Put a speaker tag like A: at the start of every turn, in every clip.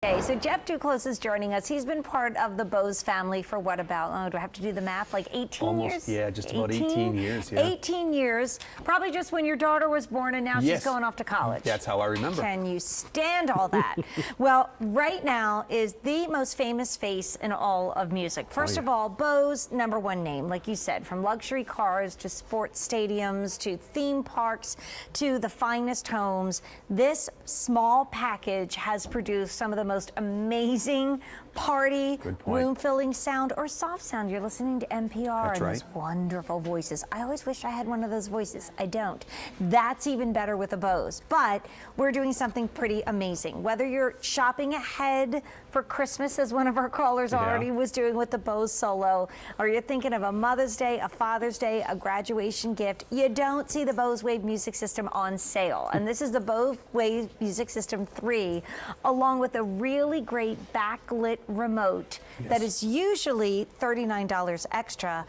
A: Okay, so Jeff Duclos is joining us. He's been part of the Bose family for what about, do I have to do the math, like 18 years?
B: Yeah, just about 18 years, yeah.
A: 18 years, probably just when your daughter was born and now she's going off to college.
B: That's how I remember.
A: Can you stand all that? Well, right now is the most famous face in all of music. First of all, Bose, #1 name, like you said, from luxury cars to sports stadiums to theme parks to the finest homes. This small package has produced some of the most amazing party, room-filling sound or soft sound. You're listening to NPR and those wonderful voices. I always wish I had one of those voices. I don't. That's even better with a Bose. But we're doing something pretty amazing. Whether you're shopping ahead for Christmas, as one of our callers already was doing with the Bose Solo, or you're thinking of a Mother's Day, a Father's Day, a graduation gift, you don't see the Bose Wave Music System on sale. And this is the Bose Wave Music System 3, along with a really great backlit remote that is usually $39 extra.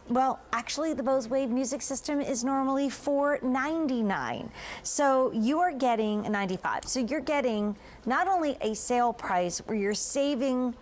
A: Well, actually, the Bose Wave Music System is normally $499. So you are getting $95. So you're getting not only a sale price where you're saving,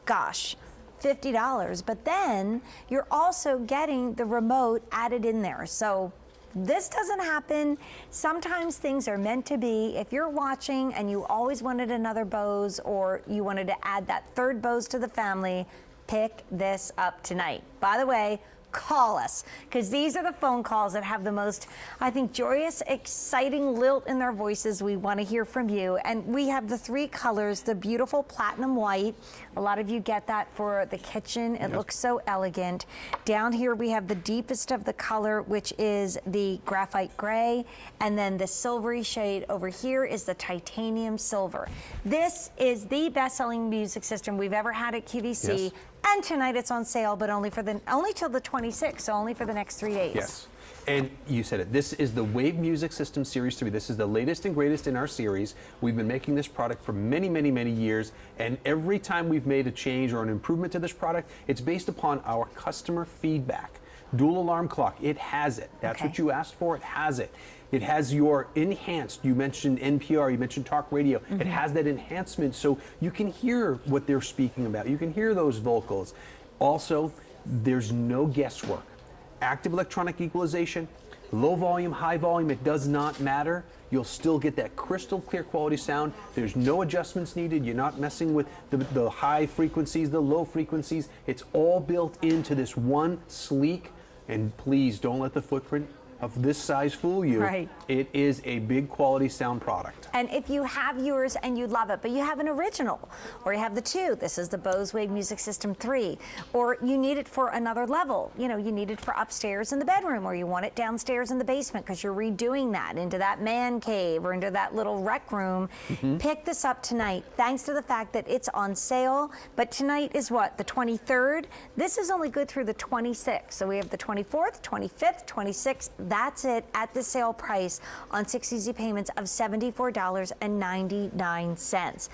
A: gosh, $50, but then you're also getting the remote added in there. So this doesn't happen. Sometimes things are meant to be. If you're watching and you always wanted another Bose or you wanted to add that third Bose to the family, pick this up tonight. By the way, call us, because these are the phone calls that have the most, I think, joyous, exciting lilt in their voices. We want to hear from you. And we have the 3 colors, the beautiful platinum white. A lot of you get that for the kitchen. It looks so elegant. Down here we have the deepest of the color, which is the graphite gray. And then the silvery shade over here is the titanium silver. This is the best-selling music system we've ever had at QVC. And tonight it's on sale, but only till the 26th, so only for the next 3 days.
B: Yes. And you said it. This is the Wave Music System Series 3. This is the latest and greatest in our series. We've been making this product for many, many, many years. And every time we've made a change or an improvement to this product, it's based upon our customer feedback. Dual alarm clock, it has it. That's what you asked for, it has it. It has your enhanced, you mentioned NPR, you mentioned talk radio. It has that enhancement so you can hear what they're speaking about. You can hear those vocals. Also, there's no guesswork. Active electronic equalization, low volume, high volume, it does not matter. You'll still get that crystal clear quality sound. There's no adjustments needed. You're not messing with the high frequencies, the low frequencies. It's all built into this one sleek, and please don't let the footprint of this size fool you. It is a big quality sound product.
A: And if you have yours and you love it, but you have an original, or you have the 2, this is the Bose Wave Music System 3, or you need it for another level, you need it for upstairs in the bedroom, or you want it downstairs in the basement because you're redoing that into that man cave or into that little rec room, pick this up tonight, thanks to the fact that it's on sale. But tonight is what, the 23rd? This is only good through the 26th. So we have the 24th, 25th, 26th. That's it at the sale price on 6 easy payments of $74.99.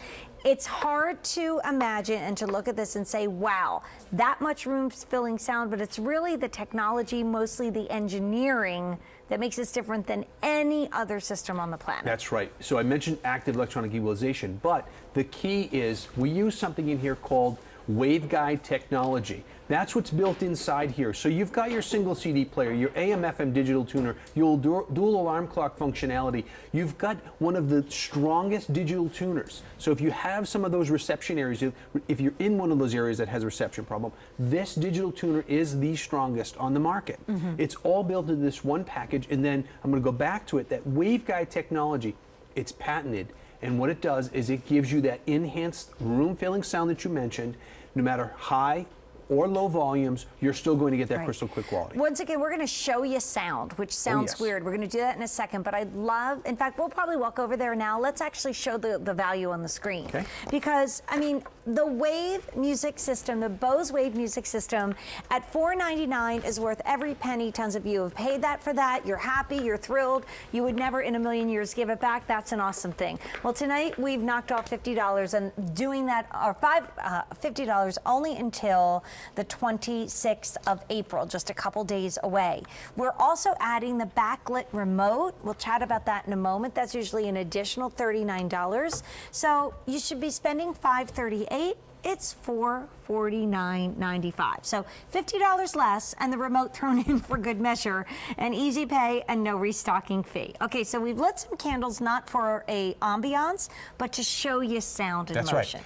A: It's hard to imagine and to look at this and say, wow, that much room-filling sound, but it's really the technology, mostly the engineering, that makes this different than any other system on the planet.
B: That's right. So I mentioned active electronic equalization, but the key is we use something in here called waveguide technology. That's what's built inside here. So you've got your single CD player, your AM/FM digital tuner, your dual alarm clock functionality. You've got one of the strongest digital tuners. So if you have some of those reception areas, if you're in one of those areas that has a reception problem, this digital tuner is the strongest on the market. It's all built into this one package, and then I'm going to go back to it. That waveguide technology, it's patented. And what it does is it gives you that enhanced room-filling sound that you mentioned. No matter high or low volumes, you're still going to get that crystal clear quality.
A: Once again, we're going to show you sound, which sounds weird. We're going to do that in a second, but I'd love, in fact, we'll probably walk over there now. Let's actually show the value on the screen. Because, I mean, the Wave Music System, the Bose Wave Music System at $499 is worth every penny. Tons of you have paid that for that. You're happy, you're thrilled. You would never in a million years give it back. That's an awesome thing. Well, tonight we've knocked off $50 and doing that, or $50 only until the 26th of April, just a couple days away. We're also adding the Backlit remote. We'll chat about that in a moment. That's usually an additional $39. So you should be spending $538. It's $449.95. So $50 less, and the remote thrown in for good measure, and easy pay and no restocking fee. Okay, so we've lit some candles not for a ambiance, but to show you sound in motion.
B: That's right.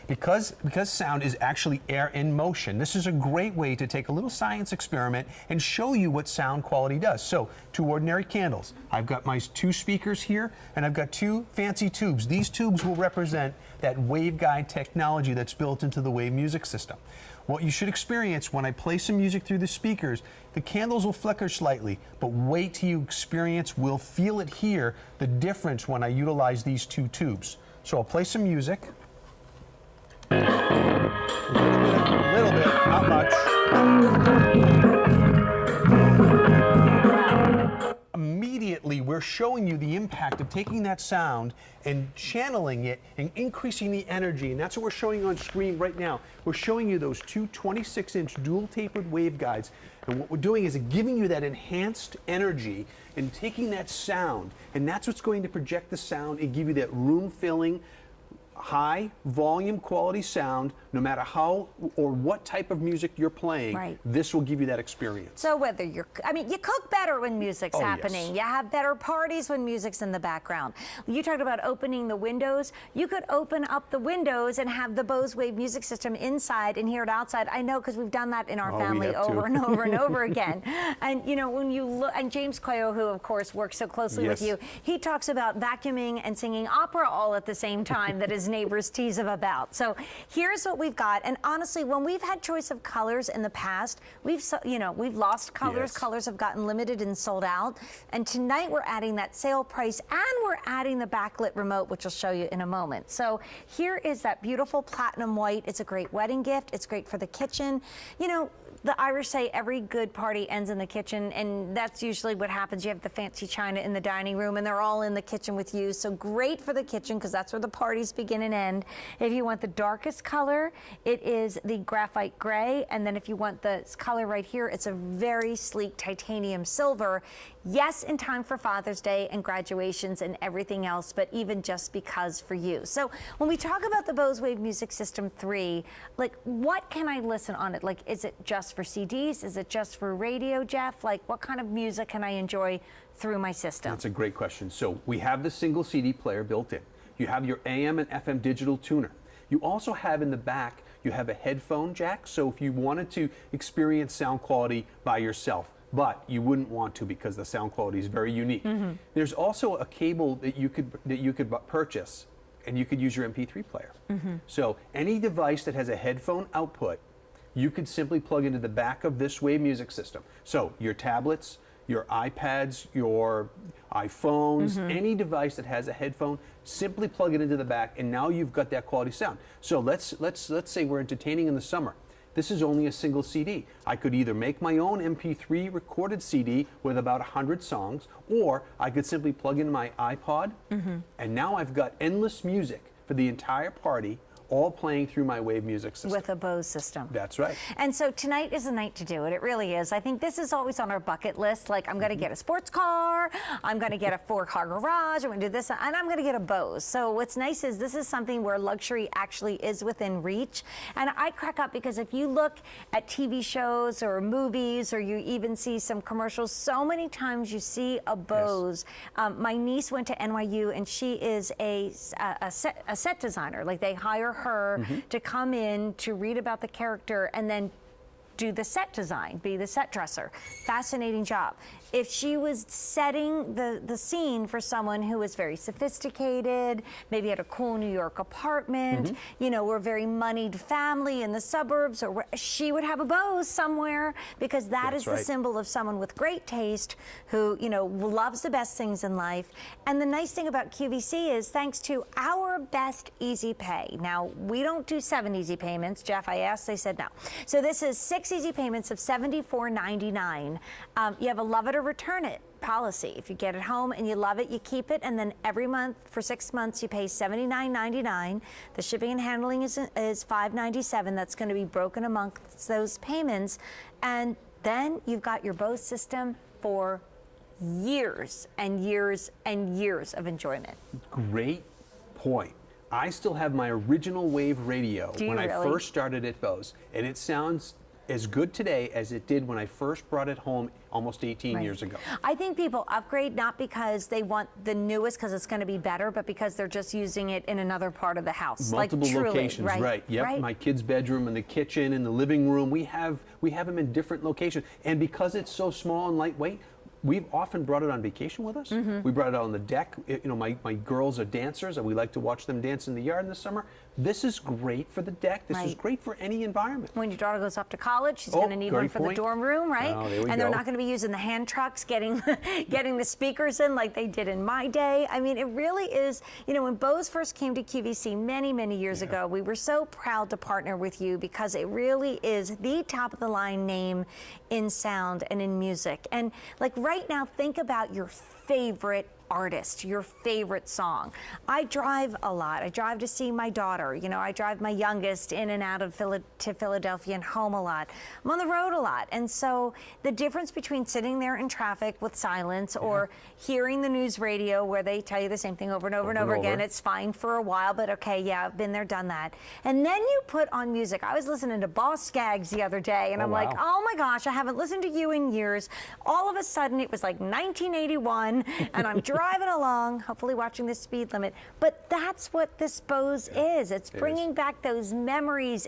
B: Because sound is actually air in motion, this is a great way to take a little science experiment and show you what sound quality does. So, 2 ordinary candles. I've got my 2 speakers here, and I've got 2 fancy tubes. These tubes will represent that waveguide technology that's built into the Wave music system. What you should experience when I play some music through the speakers, the candles will flicker slightly, but wait till you experience, we'll feel it here, the difference when I utilize these 2 tubes. So I'll play some music. A little bit, not much. Immediately, we're showing you the impact of taking that sound and channeling it and increasing the energy. And that's what we're showing you on screen right now. We're showing you those 2 26-inch dual tapered waveguides. And what we're doing is giving you that enhanced energy and taking that sound. And that's what's going to project the sound and give you that room-filling, high volume quality sound, no matter how or what type of music you're playing.
A: Right.
B: This will give you that experience.
A: So whether you cook better when music's happening.
B: Yes.
A: You have better parties when music's in the background. You talked about opening the windows. You could open up the windows and have the Bose Wave music system inside and hear it outside. I know, because we've done that in our family over and over and over again. And you know, when you look, and James Coyo, who of course works so closely with you, he talks about vacuuming and singing opera all at the same time that his neighbors tease him about. So here's what we've got. And honestly, when we've had choice of colors in the past, we've lost colors.
B: Yes.
A: Colors have gotten limited and sold out. And tonight we're adding that sale price, and we're adding the Backlit remote, which I'll show you in a moment. So here is that beautiful platinum white. It's a great wedding gift. It's great for the kitchen. You know, the Irish say every good party ends in the kitchen, and that's usually what happens. You have the fancy china in the dining room, and they're all in the kitchen with you. So great for the kitchen, because that's where the parties begin and end. If you want the darkest color, it is the graphite gray. And then if you want the color right here, it's a very sleek titanium silver. Yes, in time for Father's Day and graduations and everything else, but even just because for you. So when we talk about the Bose Wave Music System 3, like, what can I listen on it? Like, is it just for CDs? Is it just for radio, Jeff? Like, what kind of music can I enjoy through my system?
B: That's a great question. So we have the single CD player built in. You have your AM and FM digital tuner. You also have in the back, you have a headphone jack. So if you wanted to experience sound quality by yourself, but you wouldn't want to because the sound quality is very unique. Mm-hmm. There's also a cable that you could purchase, and you could use your MP3 player. Mm-hmm. So any device that has a headphone output, you could simply plug into the back of this Wave music system. So your tablets, your iPads, your iPhones, any device that has a headphone, simply plug it into the back, and now you've got that quality sound. So let's say we're entertaining in the summer. This is only a single CD. I could either make my own MP3 recorded CD with about 100 songs, or I could simply plug in my iPod, and now I've got endless music for the entire party, all playing through my Wave music system.
A: With a Bose system.
B: That's right.
A: And so tonight is the night to do it. It really is. I think this is always on our bucket list. Like, I'm going to get a sports car, I'm going to get a 4-car garage, I'm going to do this, and I'm going to get a Bose. So what's nice is this is something where luxury actually is within reach. And I crack up because if you look at TV shows or movies, or you even see some commercials, so many times you see a Bose. Yes. My niece went to NYU, and she is a set designer. Like, they hire her to come in to read about the character and then do the set design, be the set dresser. Fascinating job. If she was setting the scene for someone who was very sophisticated, maybe had a cool New York apartment, you know, we're a very moneyed family in the suburbs, or she would have a Bose somewhere, because that is the symbol of someone with great taste who, you know, loves the best things in life. And the nice thing about QVC is, thanks to our best easy pay. Now, we don't do 7 easy payments. Jeff, I asked, they said no. So this is 6 6 easy payments of $74.99. You have a love it or return it policy. If you get it home and you love it, you keep it, and then every month for 6 months you pay $79.99. The shipping and handling is $5.97. That's going to be broken amongst those payments, and then you've got your Bose system for years and years and years of enjoyment.
B: Great point. I still have my original wave radio when I first started at Bose, and it sounds as good today as it did when I first brought it home almost 18 years ago.
A: I think people upgrade not because they want the newest because it's going to be better, but because they're just using it in another part of the house.
B: Multiple
A: like, truly,
B: locations, right? Yep.
A: Right.
B: My kids' bedroom and the kitchen and the living room. We have them in different locations, and because it's so small and lightweight, we've often brought it on vacation with us. We brought it out on the deck. My girls are dancers, and we like to watch them dance in the yard in the summer. This is great for the deck. This is great for any environment.
A: When your daughter goes off to college, she's going to need one for the dorm room, right?
B: Oh, there we
A: and they're not going to be using the hand trucks, getting the speakers in like they did in my day. I mean, it really is, when Bose first came to QVC many, many years ago, we were so proud to partner with you because it really is the top of the line name in sound and in music. And like right now, think about your favorite artist, your favorite song. I drive a lot. I drive to see my daughter. I drive my youngest in and out of to Philadelphia and home a lot. I'm on the road a lot. And so the difference between sitting there in traffic with silence or hearing the news radio where they tell you the same thing over and over and over again, it's fine for a while, but okay, yeah, I've been there, done that. And then you put on music. I was listening to Boss Skaggs the other day, and I'm like, oh my gosh, I haven't listened to you in years. All of a sudden, it was like 1981, and I'm driving along, hopefully watching the speed limit. But that's what this Bose is. It's bringing back those memories.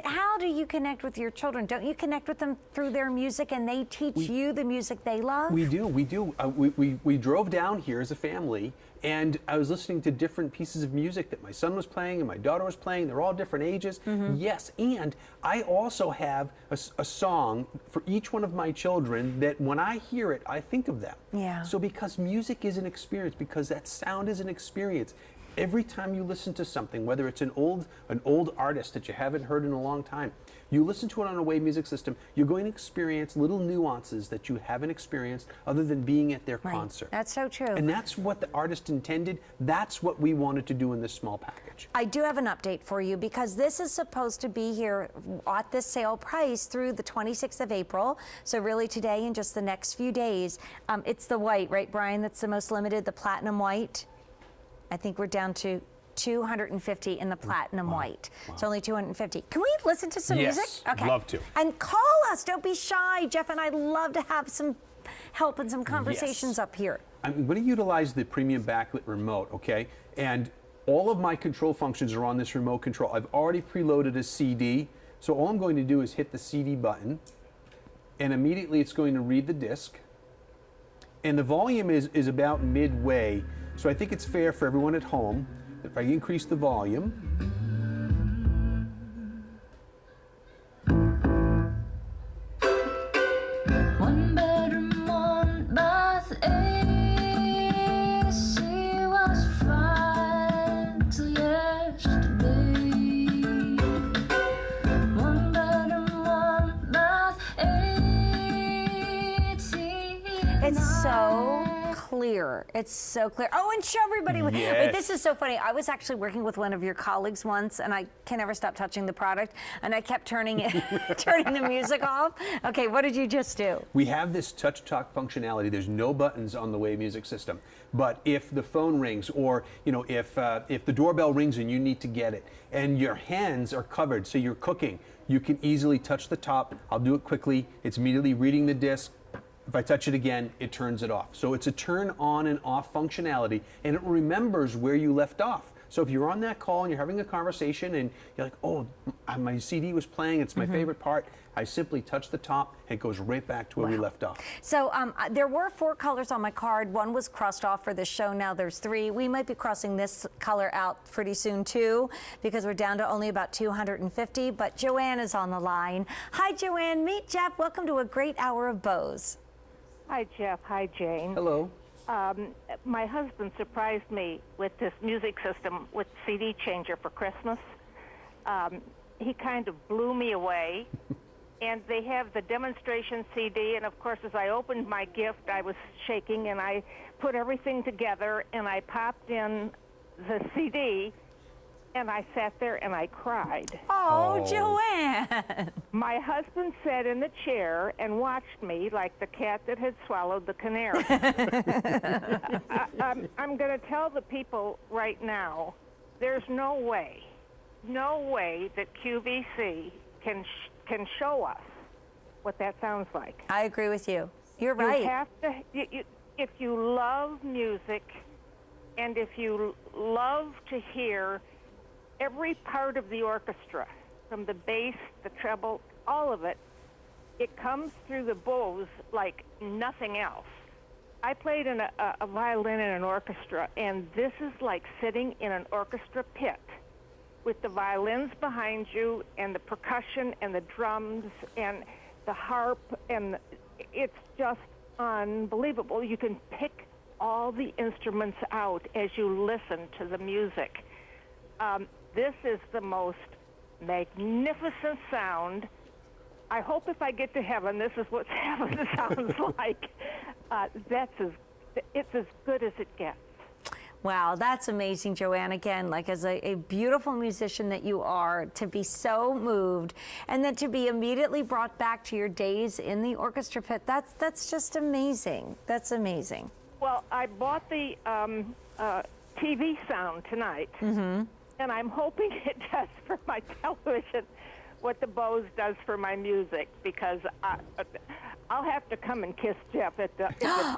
A: How do you connect with your children? Don't you connect with them through their music, and they teach you the music they love?
B: We do. We drove down here as a family, and I was listening to different pieces of music that my son was playing and my daughter was playing. They're all different ages. Yes, and I also have a song for each one of my children that when I hear it, I think of them.
A: Yeah.
B: So because music is an experience, because that sound is an experience, every time you listen to something, whether it's an old artist that you haven't heard in a long time, you listen to it on a wave music system, you're going to experience little nuances that you haven't experienced other than being at their concert.
A: That's so true.
B: And that's what the artist intended. That's what we wanted to do in this small package.
A: I do have an update for you because this is supposed to be here at this sale price through the 26th of April. So really today and just the next few days. It's the white, right, Brian? That's the most limited, the platinum white. I think we're down to 250 in the platinum white. It's only 250. Can we listen to some music?
B: Okay. Love to.
A: And call us. Don't be shy. Jeff and I love to have some help and some conversations up here.
B: I'm going to utilize the premium backlit remote, okay? And all of my control functions are on this remote control. I've already preloaded a CD, so all I'm going to do is hit the CD button, and immediately it's going to read the disc. And the volume is about midway, so I think it's fair for everyone at home if I increase the volume.
C: One bedroom, one bath, AC was fine till yesterday. One bedroom, one bath, AC.
A: It's so clear. It's so clear. Oh, and show everybody.
B: Yes.
A: Wait, this is so funny. I was actually working with one of your colleagues once, and I can never stop touching the product, and I kept turning the music off. Okay, what did you just do?
B: We have this touch talk functionality. There's no buttons on the Wave Music System, but if the phone rings, or if the doorbell rings and you need to get it, and your hands are covered, so you're cooking, you can easily touch the top. I'll do it quickly. It's immediately reading the disc. If I touch it again, it turns it off. So it's a turn on and off functionality, and it remembers where you left off. So if you're on that call and you're having a conversation and you're like, oh, my CD was playing, it's my favorite part, I simply touch the top and it goes right back to where we left off.
A: So there were 4 colors on my card. One was crossed off for this show. Now there's 3. We might be crossing this color out pretty soon too, because we're down to only about 250, but Joanne is on the line. Hi, Joanne. Meet Jeff. Welcome to a great hour of Bose.
D: Hi, Jeff. Hi, Jane.
B: Hello.
D: My husband surprised me with this music system with CD changer for Christmas. he kind of blew me away. And they have the demonstration CD, and of course, as I opened my gift, I was shaking, and I put everything together, and I popped in the CD, and I sat there and I cried.
A: Oh, Joanne.
D: My husband sat in the chair and watched me like the cat that had swallowed the canary. I'm going to tell the people right now, there's no way that QVC can show us what that sounds like.
A: I agree with you. You're right.
D: You have to, if you love music, and if you love to hear every part of the orchestra, from the bass, the treble, all of it, it comes through the Bose like nothing else. I played in a violin in an orchestra, and this is like sitting in an orchestra pit with the violins behind you and the percussion and the drums and the harp, and it's just unbelievable. You can pick all the instruments out as you listen to the music. This is the most magnificent sound. I hope if I get to heaven, this is what heaven sounds like. It's as good as it gets.
A: Wow, that's amazing, Joanne. Again, like as a beautiful musician that you are, to be so moved, and then to be immediately brought back to your days in the orchestra pit, that's just amazing. That's amazing.
D: Well, I bought the TV sound tonight, and I'm hoping it does for my television what the Bose does for my music, because I'll have to come and kiss Jeff if it does.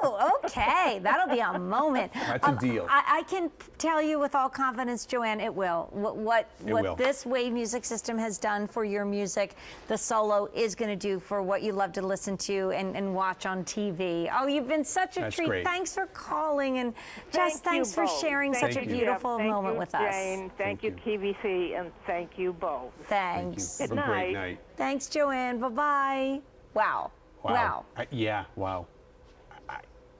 A: Oh, okay. That'll be a moment.
B: That's a deal.
A: I can tell you with all confidence, Joanne, it will. What this Wave music system has done for your music, the solo is going to do for what you love to listen to and watch on TV. Oh, you've been such a treat.
B: Great.
A: Thanks for calling, and Jess, thanks for sharing such a beautiful moment with us.
D: Jane. Thank you, QVC, and thank you, Bo.
A: Thanks.
B: Have a great night.
A: Thanks, Joanne. Bye-bye. Wow.
B: Yeah, wow.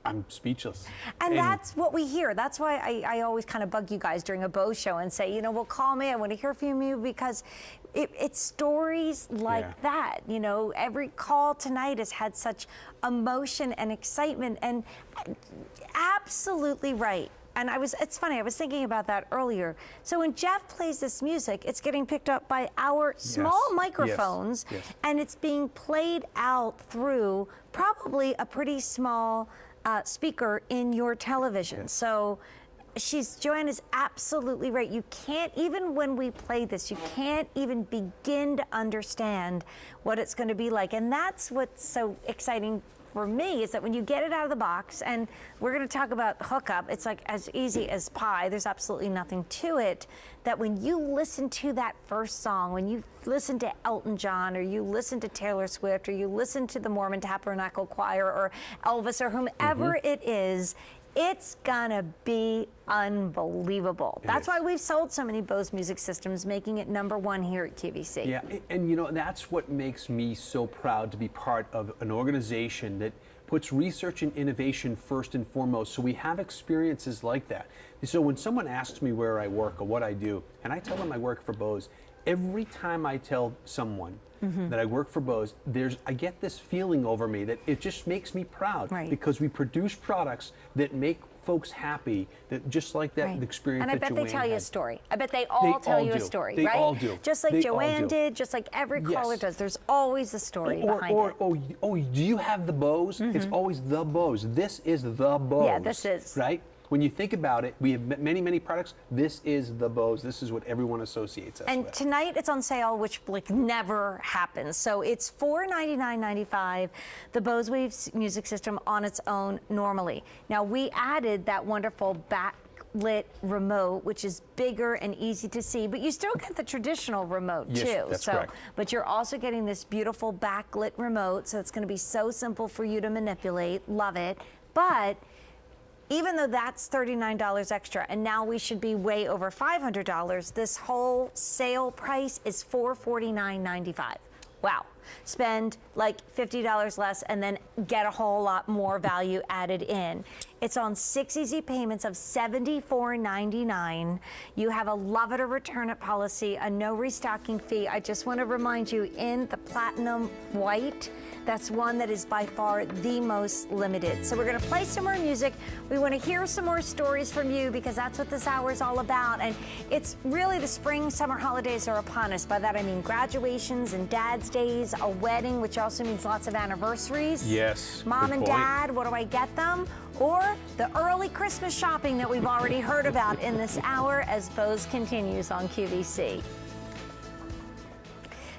B: I'm speechless.
A: And that's what we hear. That's why I always kind of bug you guys during a Bose show and say, well, call me. I want to hear from you, because it's stories like that. Every call tonight has had such emotion and excitement, and absolutely right. And it's funny, I was thinking about that earlier. So when Jeff plays this music, it's getting picked up by our small microphones, and it's being played out through probably a pretty small speaker in your television. So Joanne is absolutely right. You can't, even when we play this, you can't even begin to understand what it's going to be like. And that's what's so exciting for me, is that when you get it out of the box, and we're going to talk about hookup, it's like as easy as pie. There's absolutely nothing to it. That when you listen to that first song, when you listen to Elton John, or you listen to Taylor Swift, or you listen to the Mormon Tabernacle Choir, or Elvis, or whomever it is, it's gonna be unbelievable. That's why we've sold so many Bose music systems, making it #1 here at QVC.
B: Yeah, and that's what makes me so proud to be part of an organization that puts research and innovation first and foremost. So we have experiences like that. So when someone asks me where I work or what I do, and I tell them I work for Bose, every time I tell someone that I work for Bose, I get this feeling over me that it just makes me proud, because we produce products that make folks happy, that just like that experience.
A: And I bet they tell you a story. I bet they all tell you a story, right?
B: They all do.
A: Just like Joanne did, just like every caller does. There's always a story behind it.
B: Do you have the Bose? It's always the Bose. This is the Bose.
A: Yeah, this is.
B: Right? When you think about it, we have many, many products. This is the Bose. This is what everyone associates us with.
A: And tonight it's on sale, which never happens. So it's $499.95, the Bose Wave music system on its own normally. Now we added that wonderful backlit remote, which is bigger and easy to see, but you still get the traditional remote too.
B: Yes, that's correct.
A: But you're also getting this beautiful backlit remote, so it's going to be so simple for you to manipulate. Love it. But even though that's $39 extra, and now we should be way over $500, this whole sale price is $449.95. Wow. spend like $50 less and then get a whole lot more value added in. It's on 6 easy payments of $74.99. You have a love it or return it policy, a no restocking fee. I just want to remind you, in the platinum white, that's one that is by far the most limited. So we're going to play some more music. We want to hear some more stories from you because that's what this hour is all about. And it's really the spring, summer holidays are upon us. By that I mean graduations and dad's days, a wedding, which also means lots of anniversaries.
B: Yes.
A: Mom
B: good
A: and
B: point.
A: dad, what do I get them? Or the early Christmas shopping that we've already heard about in this hour as Bose continues on QVC.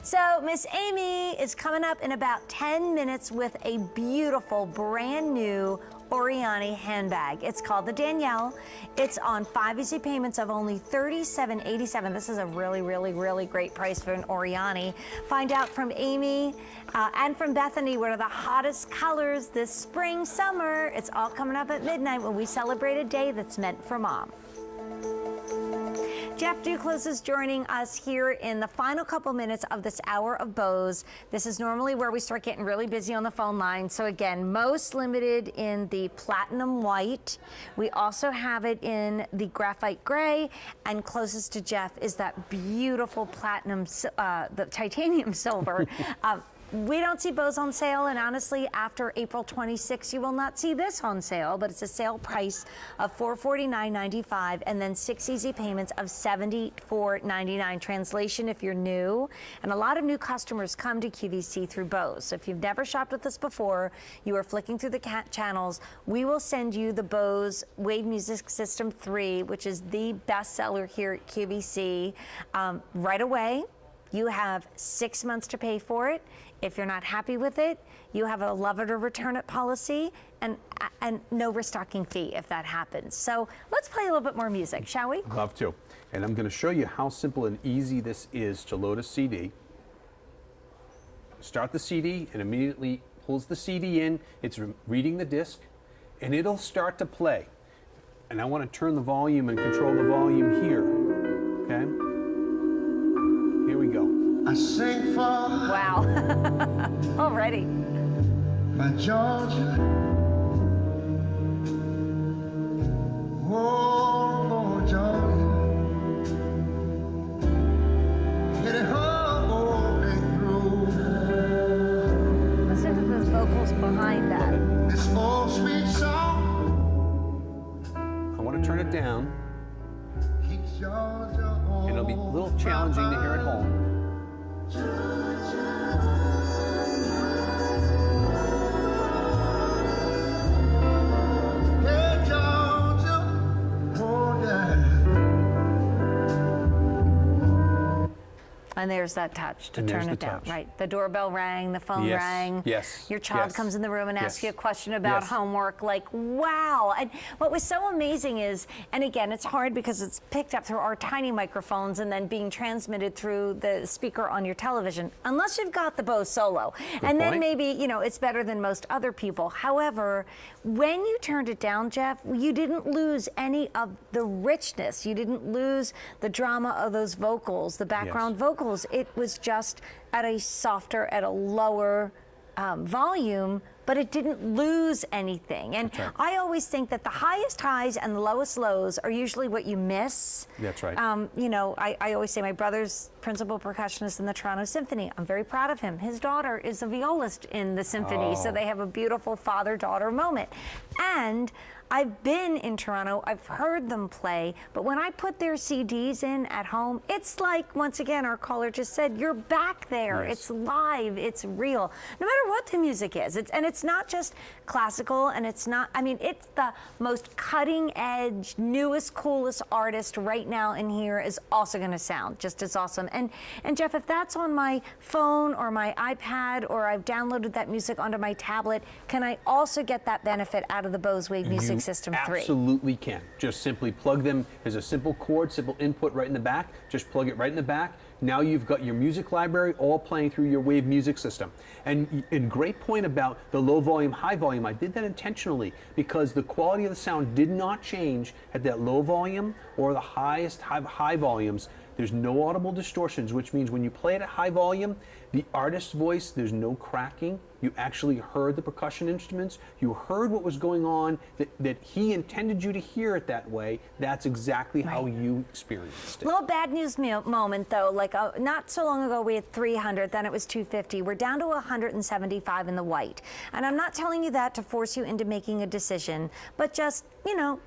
A: So Miss Amy is coming up in about 10 minutes with a beautiful brand new Oriani handbag. It's called the Danielle. It's on 5 easy payments of only $37.87. This is a really, really, really great price for an Oriani. Find out from Amy and from Bethany what are the hottest colors this spring, summer. It's all coming up at midnight when we celebrate a day that's meant for mom. Jeff Duclos is joining us here in the final couple minutes of this hour of Bose. This is normally where we start getting really busy on the phone line. So again, most limited in the platinum white. We also have it in the graphite gray, and closest to Jeff is that beautiful platinum, the titanium silver. We don't see Bose on sale, and honestly, after April 26th, you will not see this on sale, but it's a sale price of $449.95 and then 6 easy payments of $74.99. Translation, if you're new, and a lot of new customers come to QVC through Bose. So if you've never shopped with us before, you are flicking through the channels, we will send you the Bose Wave Music System 3, which is the bestseller here at QVC, right away. You have 6 months to pay for it. If you're not happy with it, you have a love it or return it policy and no restocking fee if that happens. So let's play a little bit more music, shall we?
B: Love to. And I'm going to show you how simple and easy this is to load a CD. Start the CD and immediately pulls the CD in. It's reading the disc and it'll start to play. And I want to turn the volume and control the volume here. Okay? Here we go.
E: I sing for
A: Wow. Already.
E: my Georgia. Oh, Georgia. Get it home through.
A: Listen to those vocals behind that.
E: This old sweet song
B: I want to turn it down.
E: keeps Georgia on.
B: And it'll be a little challenging to hear at home.
E: Hey, Georgia. Oh, yeah.
A: And there's that touch to
B: And there's
A: turn
B: the
A: it down,
B: touch.
A: right? The doorbell rang, the phone
B: Yes,
A: rang.
B: yes,
A: Your child
B: yes,
A: comes in the room and asks
B: yes,
A: you a question about
B: yes.
A: homework, like, wow. And what was so amazing is, and again, it's hard because it's picked up through our tiny microphones and then being transmitted through the speaker on your television, unless you've got the Bose Solo. And then
B: point.
A: maybe, you know, it's better than most other people. However, when you turned it down, Jeff, you didn't lose any of the richness. You didn't lose the drama of those vocals, the background vocals. It was just at a softer, at a lower volume, but it didn't lose anything. And
B: That's right.
A: I always think that the highest highs and the lowest lows are usually what you miss.
B: That's right.
A: You know, I always say my brother's principal percussionist in the Toronto Symphony. I'm very proud of him. His daughter is a violist in the symphony, so they have a beautiful father-daughter moment. And I've been in Toronto, I've heard them play, but when I put their CDs in at home, it's like, once again, our caller just said, you're back there.
B: Yes.
A: It's live, it's real. No matter what the music is. And it's not just classical, and it's not, I mean, it's the most cutting edge, newest, coolest artist right now in here is also gonna sound just as awesome. And Jeff, if that's on my phone or my iPad, or I've downloaded that music onto my tablet, can I also get that benefit out of the Bose Wave Music System 3?
B: Absolutely can. Just simply plug them. There's a simple cord, simple input right in the back. Just plug it right in the back. Now you've got your music library all playing through your Wave Music System. And great point about the low volume, high volume. I did that intentionally because the quality of the sound did not change at that low volume or the highest high volumes. There's no audible distortions, which means when you play it at high volume, the artist's voice, there's no cracking. You actually heard the percussion instruments. You heard what was going on, that he intended you to hear it that way. That's exactly how you experienced it.
A: Little bad news moment, though. Like not so long ago, we had 300, then it was 250. We're down to 175 in the white. And I'm not telling you that to force you into making a decision, but just,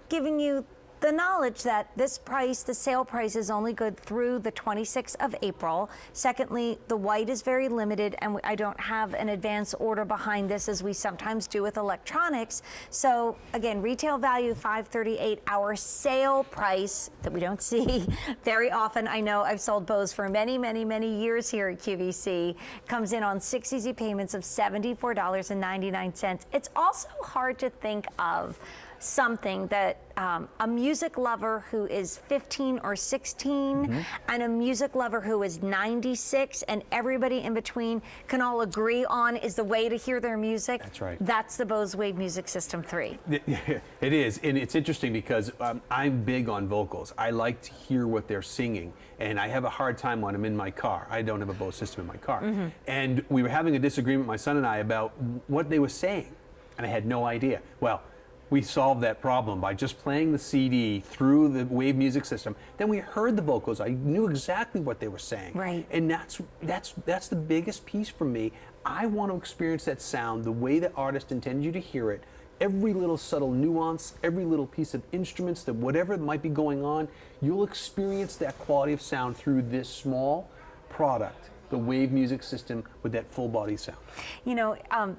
A: giving you the knowledge that this price, the sale price, is only good through the 26th of April. Secondly, the white is very limited, and I don't have an advance order behind this as we sometimes do with electronics. So again, retail value $538. Our sale price that we don't see very often. I know I've sold Bose for many, many, many years here at QVC. Comes in on 6 easy payments of $74.99. It's also hard to think of something that a music lover who is 15 or 16 and a music lover who is 96 and everybody in between can all agree on is the way to hear their music.
B: That's right.
A: That's the Bose Wave Music System 3.
B: It is, and it's interesting because I'm big on vocals. I like to hear what they're singing, and I have a hard time when I'm in my car. I don't have a Bose system in my car. And we were having a disagreement, my son and I, about what they were saying, and I had no idea. Well, we solved that problem by just playing the CD through the Wave Music System. Then we heard the vocals. I knew exactly what they were saying.
A: Right.
B: And that's the biggest piece for me. I want to experience that sound the way the artist intended you to hear it. Every little subtle nuance, every little piece of instruments, that whatever might be going on, you'll experience that quality of sound through this small product, the Wave Music System, with that full body sound.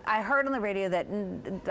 A: I heard on the radio that,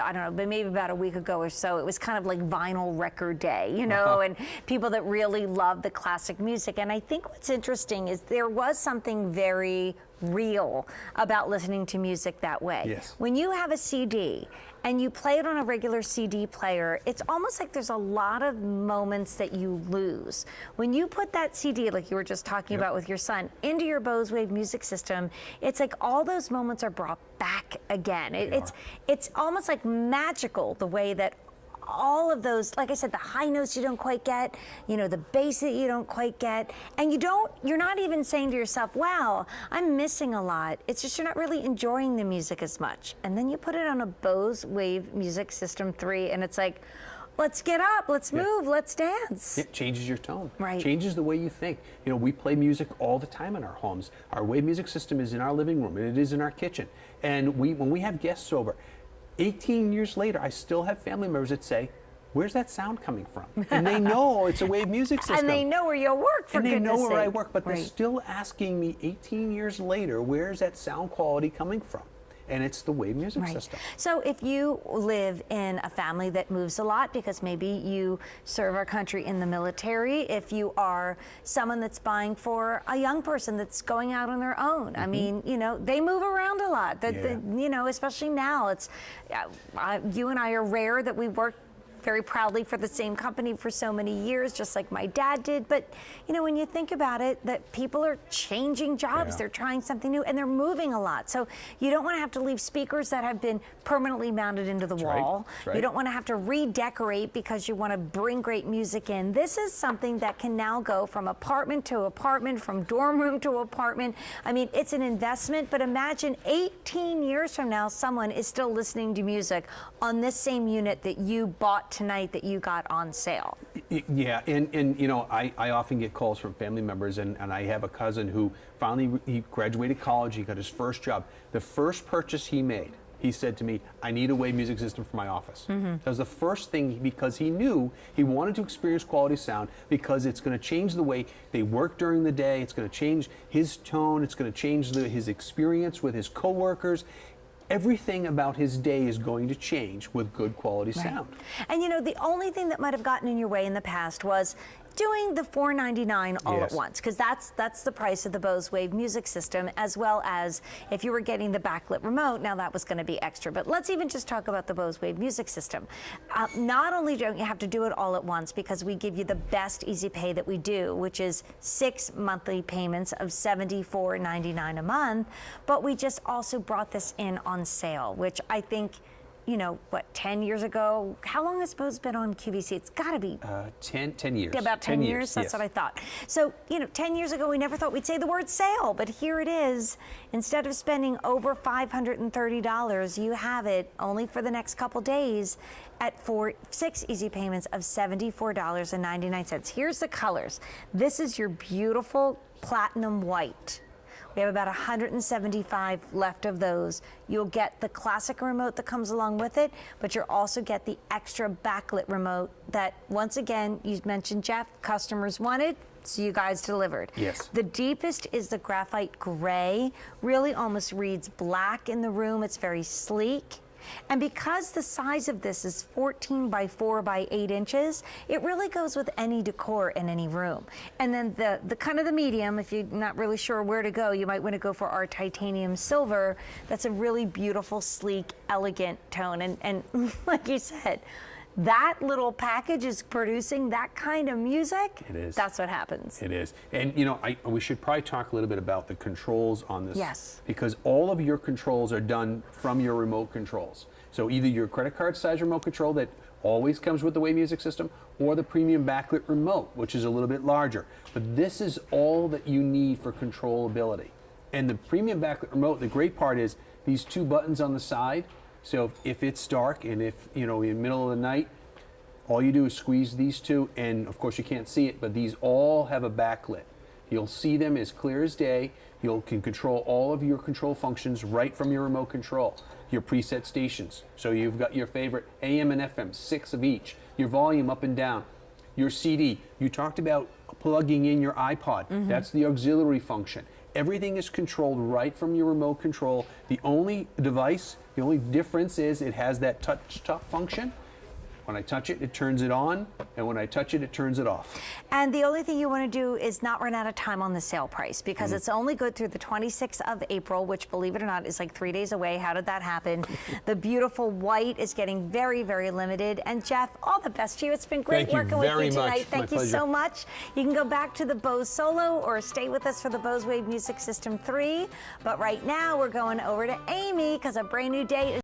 A: I don't know, but maybe about a week ago or so, it was kind of like vinyl record day, and people that really love the classic music. And I think what's interesting is there was something very real about listening to music that way.
B: Yes.
A: When you have a CD and you play it on a regular CD player, it's almost like there's a lot of moments that you lose. When you put that CD, like you were just talking about with your son, into your Bose Wave Music System, it's like all those moments are brought back again. It's almost like magical, the way that all of those, like I said, the high notes you don't quite get, the bass that you don't quite get, and you're not even saying to yourself, wow, I'm missing a lot. It's just you're not really enjoying the music as much. And then you put it on a Bose Wave Music System 3, and it's like, let's get up, let's move, let's dance.
B: It changes your tone.
A: Right.
B: Changes the way you think. We play music all the time in our homes. Our Wave Music System is in our living room, and it is in our kitchen. And when we have guests over, 18 years later, I still have family members that say, where's that sound coming from? And they know it's a Wave Music System.
A: And they know where you work, for goodness sake.
B: And they know where I work, but they're still asking me 18 years later, where's that sound quality coming from? And it's the Wave Music System.
A: So if you live in a family that moves a lot, because maybe you serve our country in the military, if you are someone that's buying for a young person that's going out on their own, I mean, they move around a lot. Especially now, it's you and I are rare that we work very proudly for the same company for so many years, just like my dad did. But when you think about it, that people are changing jobs, they're trying something new, and they're moving a lot. So you don't want to have to leave speakers that have been permanently mounted into the wall.
B: Right.
A: You don't want to have to redecorate because you want to bring great music in. This is something that can now go from apartment to apartment, from dorm room to apartment. I mean, it's an investment, but imagine 18 years from now, someone is still listening to music on this same unit that you bought tonight, that you got on sale.
B: Yeah, and I often get calls from family members, and I have a cousin who finally, he graduated college, he got his first job. The first purchase he made, he said to me, I need a Wave Music System for my office. That was the first thing, because he knew he wanted to experience quality sound, because it's going to change the way they work during the day, it's going to change his tone, it's going to change his experience with his coworkers. Everything about his day is going to change with good quality sound.
A: And the only thing that might have gotten in your way in the past was doing the $499 all at once, because that's the price of the Bose Wave Music System, as well as if you were getting the backlit remote, now that was going to be extra. But let's even just talk about the Bose Wave Music System. Not only don't you have to do it all at once, because we give you the best easy pay that we do, which is 6 monthly payments of $74.99 a month, but we just also brought this in on sale, which I think you know, what, 10 years ago? How long has Bose been on QVC? It's got to be
B: 10 years.
A: about 10 years. That's
B: yes.
A: what I thought. So, you know, 10 years ago, we never thought we'd say the word sale, but here it is. Instead of spending over $530, you have it only for the next couple days at 6 easy payments of $74.99. Here's the colors. This is your beautiful platinum white. We have about 175 left of those. You'll get the classic remote that comes along with it, but you'll also get the extra backlit remote that, once again, you mentioned, Jeff, customers wanted, so you guys delivered.
B: Yes.
A: The deepest is the graphite gray, really almost reads black in the room. It's very sleek. And because the size of this is 14 by 4 by 8 inches, it really goes with any decor in any room. And then the kind of the medium, if you're not really sure where to go, you might want to go for our titanium silver. That's a really beautiful, sleek, elegant tone. And like you said, that little package is producing that kind of music.
B: It is.
A: That's what happens.
B: It is. And, you know, we should probably talk a little bit about the controls on this.
A: Yes.
B: Because all of your controls are done from your remote controls. So either your credit card size remote control that always comes with the Wave Music System, or the premium backlit remote, which is a little bit larger. But this is all that you need for controllability. And the premium backlit remote, the great part is these two buttons on the side. So if it's dark and if, you know, in the middle of the night, all you do is squeeze these two, and of course you can't see it, but these all have a backlit. You'll see them as clear as day. You can control all of your control functions right from your remote control. Your preset stations. So you've got your favorite AM and FM, 6 of each. Your volume up and down. Your CD. You talked about plugging in your iPod. That's the auxiliary function. Everything is controlled right from your remote control. The only device, the only difference is it has that touch function. When I touch it, it turns it on, and when I touch it, it turns it off.
A: And the only thing you want to do is not run out of time on the sale price, because it's only good through the 26th of April, which, believe it or not, is like 3 days away. How did that happen? The beautiful white is getting very, very limited. And Jeff, all the best to you. It's been great working with you tonight. Thank you so much. You can go back to the Bose Solo or stay with us for the Bose Wave Music System 3. But right now, we're going over to Amy, because a brand new day is